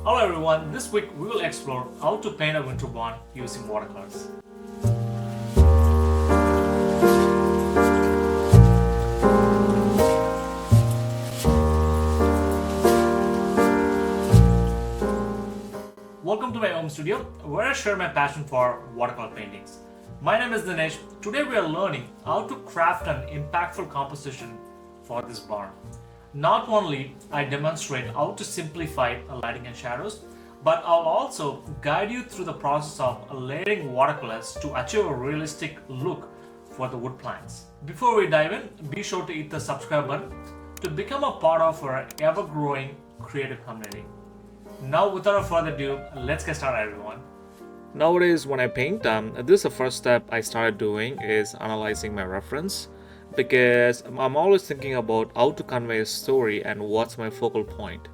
Hello everyone, this week we will explore how to paint a winter barn using watercolors. Welcome to my home studio where I share my passion for watercolor paintings. My name is Dinesh. Today we are learning how to craft an impactful composition for this barn. Not only I demonstrate how to simplify lighting and shadows, but I'll also guide you through the process of layering watercolors to achieve a realistic look for the wood planks. Before we dive in, be sure to hit the subscribe button to become a part of our ever-growing creative community. Now, without further ado, let's get started, everyone. Nowadays, when I paint, this is the first step I started doing is analyzing my reference, because I'm always thinking about how to convey a story and what's my focal point.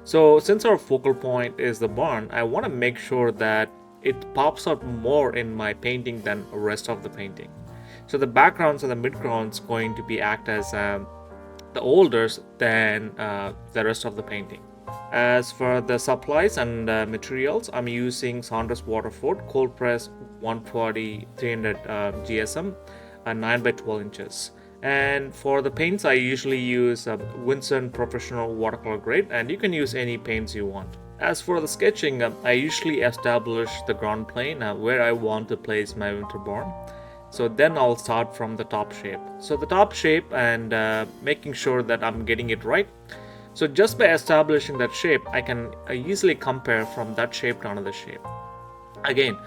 So since our focal point is the barn, I want to make sure that it pops out more in my painting than the rest of the painting. So the backgrounds and the midgrounds going to be act as the holders than the rest of the painting. As for the supplies and materials, I'm using Saunders Waterford cold press 140 300 GSM 9 by 12 inches. And for the paints, I usually use Winsor professional watercolor grade, and you can use any paints you want. As for the sketching, I usually establish the ground plane where I want to place my winter barn. So then I'll start from the top shape. So the top shape and making sure that I'm getting it right. So just by establishing that shape, I can easily compare from that shape to another shape. Again,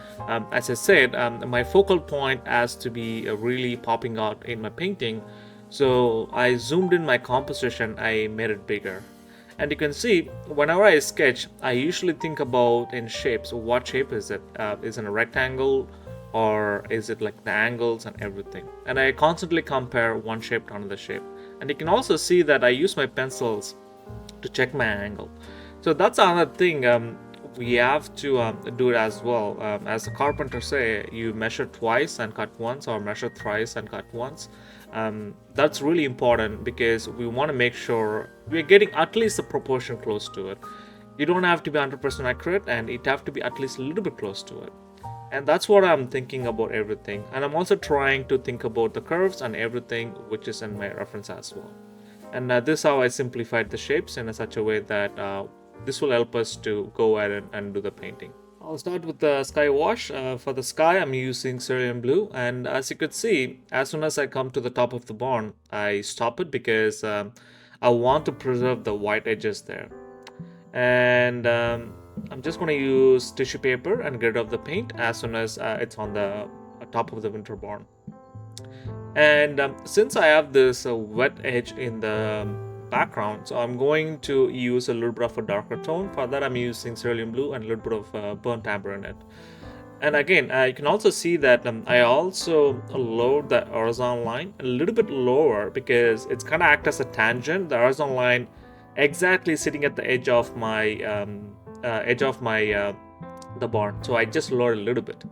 as I said, my focal point has to be really popping out in my painting. So I zoomed in my composition, I made it bigger. And you can see, whenever I sketch, I usually think about in shapes. What shape is it? Is it a rectangle, or is it like the angles and everything? And I constantly compare one shape to another shape. And you can also see that I use my pencils to check my angle. So that's another thing we have to do it as well. As the carpenter say, you measure twice and cut once, or measure thrice and cut once. That's really important because we want to make sure we're getting at least a proportion close to it. You don't have to be 100% accurate, and it have to be at least a little bit close to it. And that's what I'm thinking about everything. And I'm also trying to think about the curves and everything which is in my reference as well. And this is how I simplified the shapes in such a way that this will help us to go ahead and do the painting. I'll start with the sky wash. For the sky, I'm using Cerulean Blue. And as you could see, as soon as I come to the top of the barn, I stop it because I want to preserve the white edges there. And I'm just going to use tissue paper and get rid of the paint as soon as it's on the top of the winter barn. And since I have this wet edge in the background, so I'm going to use a little bit of a darker tone. For that, I'm using Cerulean Blue and a little bit of burnt amber in it. And again, you can also see that I also lowered the horizontal line a little bit lower because it's kind of act as a tangent. The horizontal line exactly sitting at the edge of my the barn. So I just lowered a little bit.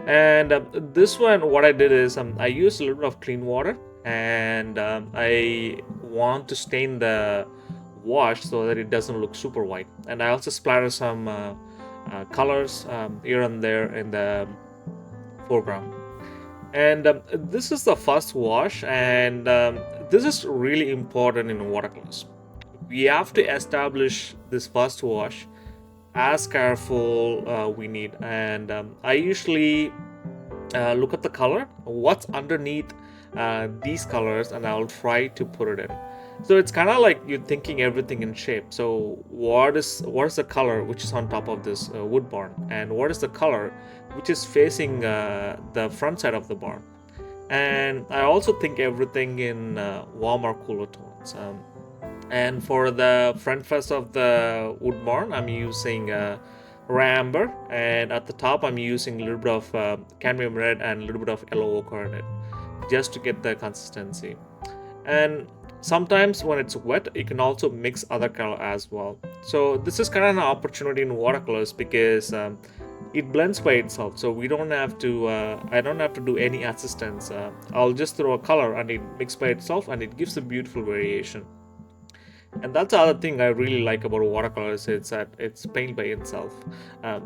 And this one, what I did is I used a little bit of clean water, and I want to stain the wash so that it doesn't look super white. And I also splattered some colors here and there in the foreground. And this is the first wash, and this is really important in watercolors. We have to establish this first wash as careful we need. And I usually look at the color, what's underneath these colors, and I'll try to put it in. So it's kind of like you're thinking everything in shape. So what is the color which is on top of this wood barn, and what is the color which is facing the front side of the barn? And I also think everything in warm or cooler tones. And for the front face of the wood barn, I'm using amber, and at the top I'm using a little bit of cadmium red and a little bit of yellow ochre in it, just to get the consistency. And sometimes when it's wet, you can also mix other color as well. So this is kind of an opportunity in watercolors because it blends by itself. So we don't have to I don't have to do any assistance. I'll just throw a color and it mixes by itself, and it gives a beautiful variation. And that's the other thing I really like about watercolors. It's that it's paint by itself,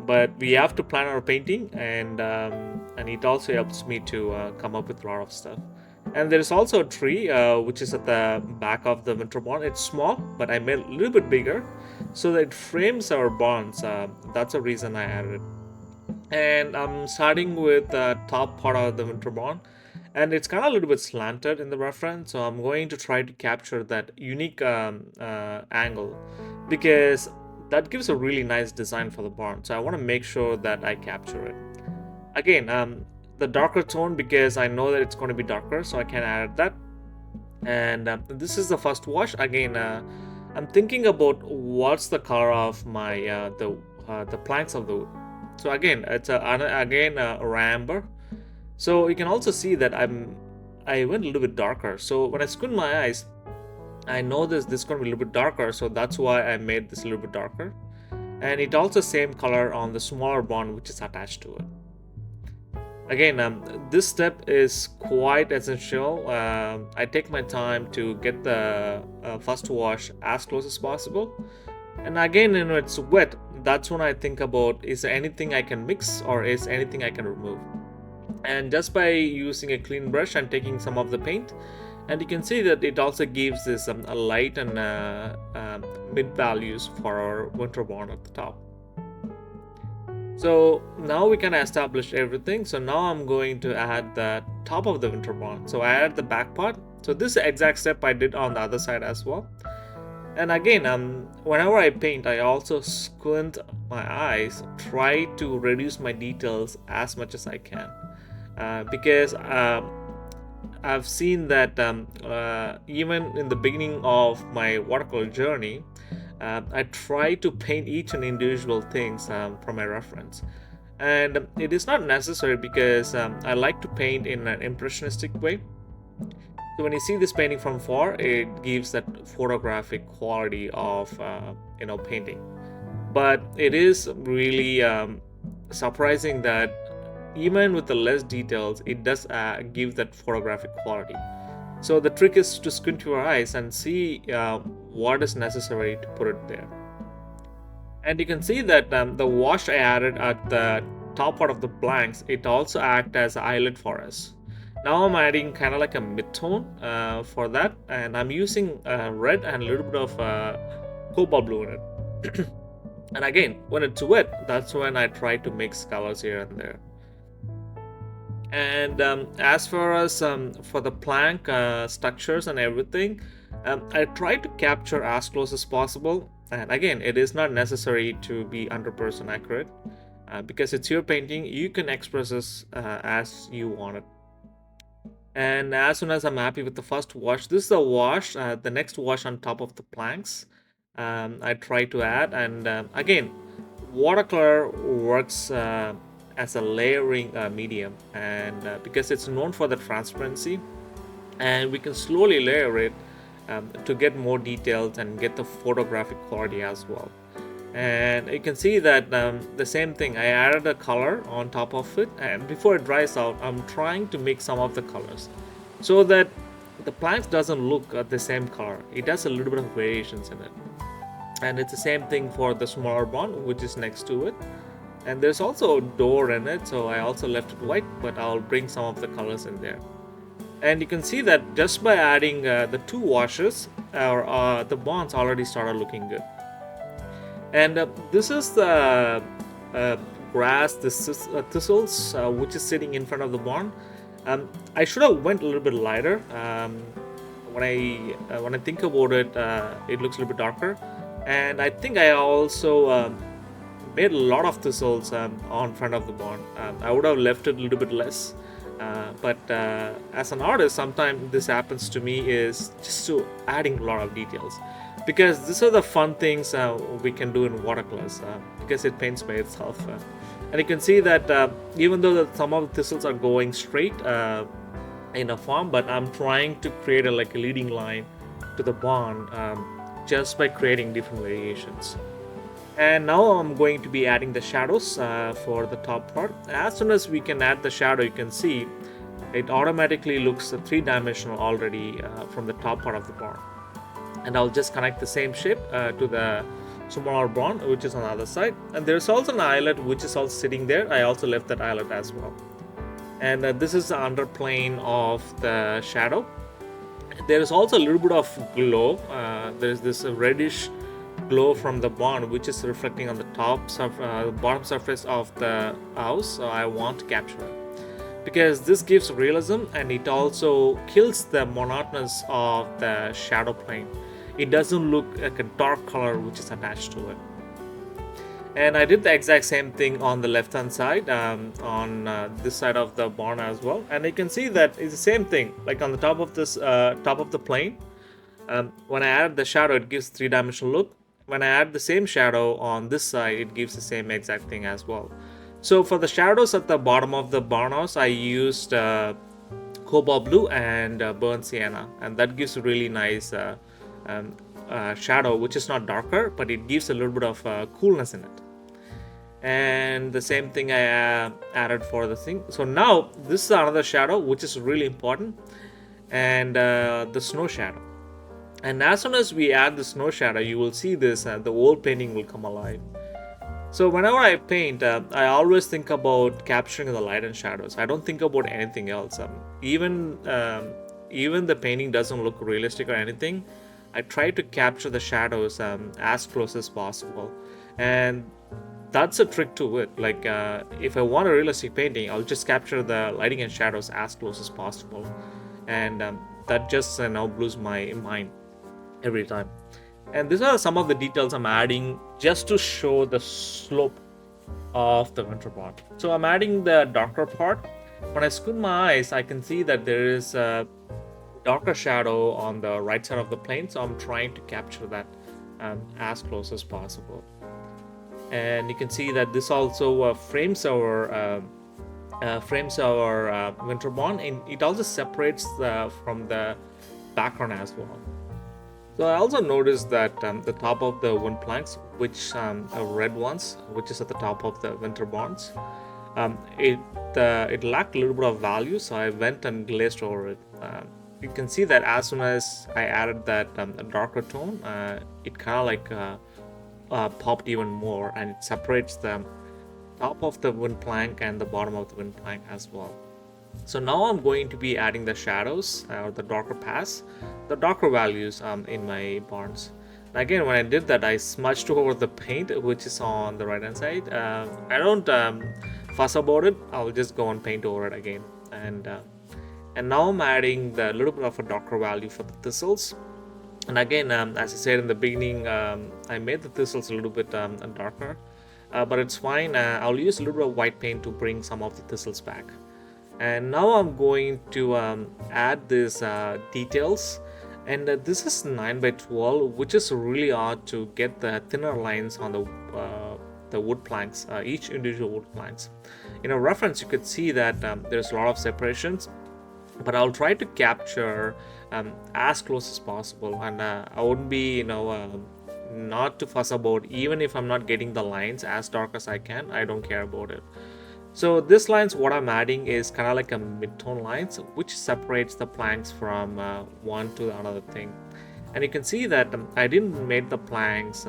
but we have to plan our painting, and it also helps me to come up with a lot of stuff. And there is also a tree which is at the back of the winter barn. It's small, but I made a little bit bigger so that it frames our barns. That's the reason I added it. And I'm starting with the top part of the winter barn, and it's kind of a little bit slanted in the reference, so I'm going to try to capture that unique angle, because that gives a really nice design for the barn, so I want to make sure that I capture it. Again, the darker tone, because I know that it's going to be darker, so I can add that. And this is the first wash. Again, I'm thinking about what's the color of my the planks of the wood. So again, it's again a amber. So you can also see that I went a little bit darker. So when I squint my eyes, I know this is going to be a little bit darker. So that's why I made this a little bit darker. And it also same color on the smaller bond which is attached to it. Again, this step is quite essential. I take my time to get the first wash as close as possible. And again, when it's wet, that's when I think about, is there anything I can mix or is anything I can remove? And just by using a clean brush and taking some of the paint, and you can see that it also gives this a light and mid values for our winter barn at the top. So now we can establish everything. So now I'm going to add the top of the winter barn. So I added the back part. So this exact step I did on the other side as well. And again, whenever I paint, I also squint my eyes, try to reduce my details as much as I can, because I've seen that even in the beginning of my watercolor journey, I try to paint each and individual things from my reference. And it is not necessary, because I like to paint in an impressionistic way. So when you see this painting from far, it gives that photographic quality of painting. But it is really surprising that even with the less details, it does give that photographic quality. So the trick is to squint your eyes and see what is necessary to put it there. And you can see that the wash I added at the top part of the blanks, it also acts as a highlight for us. Now I'm adding kind of like a mid-tone for that, and I'm using red and a little bit of cobalt blue in it. And again, when it's wet, that's when I try to mix colors here and there. And as far as for the plank structures and everything, I try to capture as close as possible. And again, it is not necessary to be 100% accurate, because it's your painting. You can express this as you want it. And as soon as I'm happy with the first wash, this is the wash, the next wash on top of the planks, I try to add. And again, watercolor works as a layering medium, and because it's known for the transparency, and we can slowly layer it to get more details and get the photographic quality as well. And you can see that the same thing, I added a color on top of it, and before it dries out, I'm trying to mix some of the colors so that the planks doesn't look the same color. It has a little bit of variations in it. And it's the same thing for the smaller bond which is next to it. And there's also a door in it, so I also left it white, but I'll bring some of the colors in there. And you can see that just by adding the two washes, the bonds already started looking good. And this is the grass, thistles, which is sitting in front of the barn. I should have went a little bit lighter. When I think about it, it looks a little bit darker. And I think I also made a lot of thistles on front of the barn. I would have left it a little bit less. But as an artist, sometimes this happens to me, is just to adding a lot of details, because these are the fun things we can do in watercolors, because it paints by itself. And you can see that even though some of the thistles are going straight in a form, but I'm trying to create a leading line to the barn just by creating different variations. And now I'm going to be adding the shadows for the top part. As soon as we can add the shadow, you can see it automatically looks three-dimensional already from the top part of the barn. and I'll just connect the same shape to the smaller bond which is on the other side. And there's also an eyelet which is also sitting there. I also left that eyelet as well. And this is the underplane of the shadow. There is also a little bit of glow. There's this reddish glow from the bond which is reflecting on the bottom surface of the house. So I want to capture it because this gives realism, and it also kills the monotonous of the shadow plane. It doesn't look like a dark color which is attached to it. And I did the exact same thing on the left hand side, on this side of the bond as well. And you can see that it's the same thing, like on the top of this top of the plane. When I add the shadow, it gives 3-dimensional look. When I add the same shadow on this side, it gives the same exact thing as well. So for the shadows at the bottom of the barn house, I used cobalt blue and burnt sienna, and that gives a really nice shadow, which is not darker, but it gives a little bit of coolness in it. And the same thing I added for the thing. So now this is another shadow which is really important, and the snow shadow. And as soon as we add the snow shadow, you will see this, the whole painting will come alive. So whenever I paint, I always think about capturing the light and shadows. I don't think about anything else. Even the painting doesn't look realistic or anything, I try to capture the shadows as close as possible. And that's a trick to it. Like if I want a realistic painting, I'll just capture the lighting and shadows as close as possible. And that just now blows my mind every time. And these are some of the details I'm adding just to show the slope of the winter bond. So I'm adding the darker part. When I squint my eyes, I can see that there is a darker shadow on the right side of the plane. So I'm trying to capture that as close as possible. And you can see that this also frames our winter bond, and it also separates from the background as well. So I also noticed that the top of the wind planks, which are red ones, which is at the top of the winter bonds, it lacked a little bit of value, so I went and glazed over it. You can see that as soon as I added that darker tone, it kind of like popped even more, and it separates the top of the wind plank and the bottom of the wind plank as well. So now I'm going to be adding the shadows or the darker paths, the darker values in my bonds. And again, when I did that, I smudged over the paint which is on the right hand side. I don't fuss about it. I'll just go and paint over it again. And now I'm adding the little bit of a darker value for the thistles. And again, as I said in the beginning, I made the thistles a little bit darker, but it's fine. I'll use a little bit of white paint to bring some of the thistles back. And now I'm going to add these details, and this is 9x12, which is really hard to get the thinner lines on the wood planks, each individual wood planks. In a reference, you could see that there's a lot of separations, but I'll try to capture as close as possible, and I wouldn't be not to fuss about, even if I'm not getting the lines as dark as I can. I don't care about it. So this lines, what I'm adding is kind of like a mid-tone lines, which separates the planks from one to the another thing. And you can see that I didn't make the planks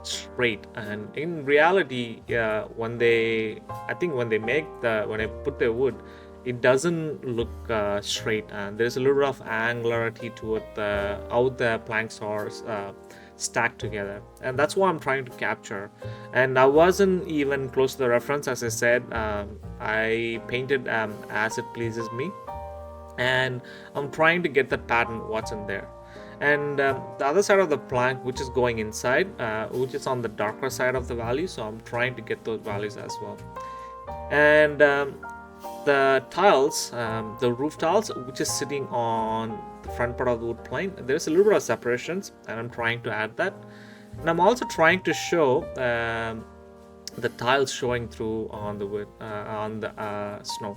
straight, and in reality, when I put the wood, it doesn't look straight, and there's a little bit of angularity to it, how the planks are stacked together, and that's what I'm trying to capture. And I wasn't even close to the reference. As I said, I painted as it pleases me, and I'm trying to get that pattern what's in there. And the other side of the plank, which is going inside, which is on the darker side of the value, so I'm trying to get those values as well. And the tiles, the roof tiles, which is sitting on the front part of the wood plank, there's a little bit of separations, and I'm trying to add that. And I'm also trying to show the tiles showing through on the wood, on the snow.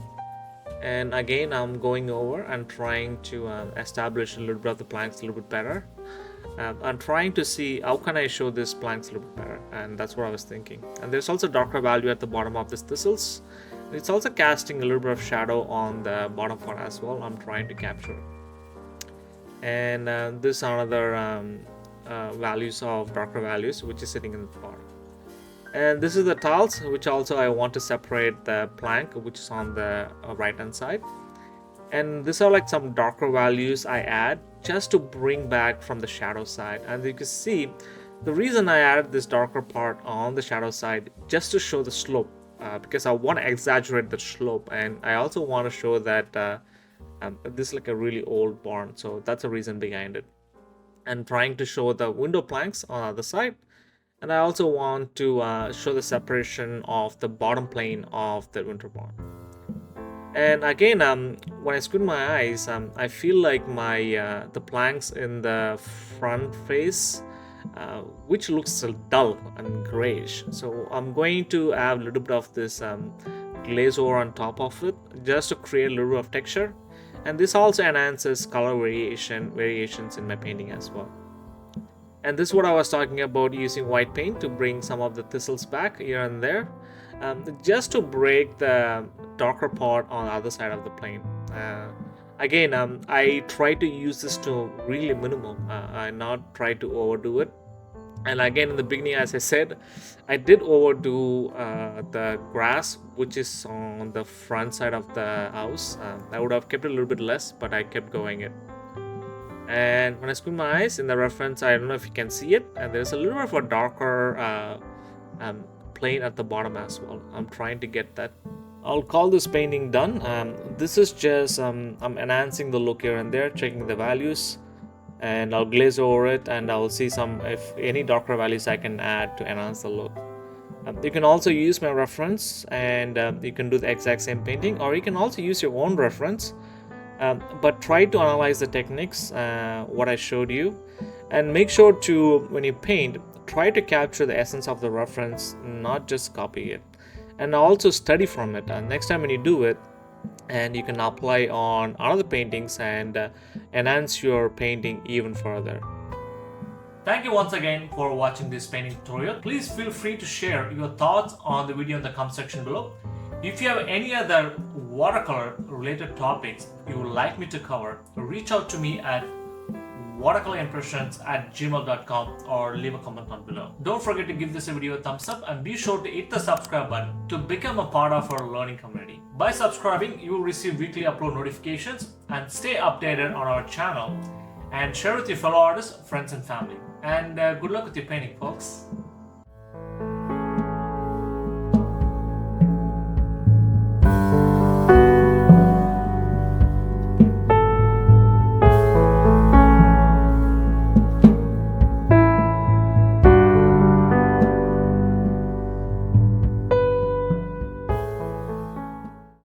And again, I'm going over and trying to establish a little bit of the planks a little bit better. I'm trying to see how can I show this planks a little bit better, and that's what I was thinking. And there's also darker value at the bottom of this thistles. It's also casting a little bit of shadow on the bottom part as well. I'm trying to capture. and this another values of darker values which is sitting in the part. And this is the tiles, which also I want to separate the plank which is on the right hand side. And these are like some darker values I add just to bring back from the shadow side. And you can see the reason I added this darker part on the shadow side just to show the slope, because I want to exaggerate the slope, and I also want to show that this is like a really old barn, so that's the reason behind it. And trying to show the window planks on the other side, and I also want to show the separation of the bottom plane of the winter barn. And again, when I squint my eyes, I feel like my the planks in the front face, which looks dull and grayish. So I'm going to add a little bit of this glaze over on top of it, just to create a little bit of texture. And this also enhances color variations in my painting as well. And this is what I was talking about, using white paint to bring some of the thistles back here and there, just to break the darker part on the other side of the plane. Again, I try to use this to really minimal, I not try to overdo it. And again, in the beginning, as I said, I did overdo the grass which is on the front side of the house. I would have kept it a little bit less, but I kept going it. And when I squint my eyes in the reference, I don't know if you can see it, and there's a little bit of a darker plane at the bottom as well. I'm trying to get that. I'll call this painting done. This is just I'm enhancing the look here and there, checking the values, and I'll glaze over it, and I'll see if any darker values I can add to enhance the look. You can also use my reference, and you can do the exact same painting, or you can also use your own reference. But try to analyze the techniques what I showed you, and make sure to, when you paint, try to capture the essence of the reference, not just copy it. And also study from it, and next time when you do it, and you can apply on other paintings and enhance your painting even further. Thank you once again for watching this painting tutorial. Please feel free to share your thoughts on the video in the comment section below. If you have any other watercolor related topics you would like me to cover, reach out to me at watercolorimpressions@gmail.com or leave a comment down below. Don't forget to give this video a thumbs up, and be sure to hit the subscribe button to become a part of our learning community. By subscribing, you will receive weekly upload notifications and stay updated on our channel, and share with your fellow artists, friends and family. And good luck with your painting, folks.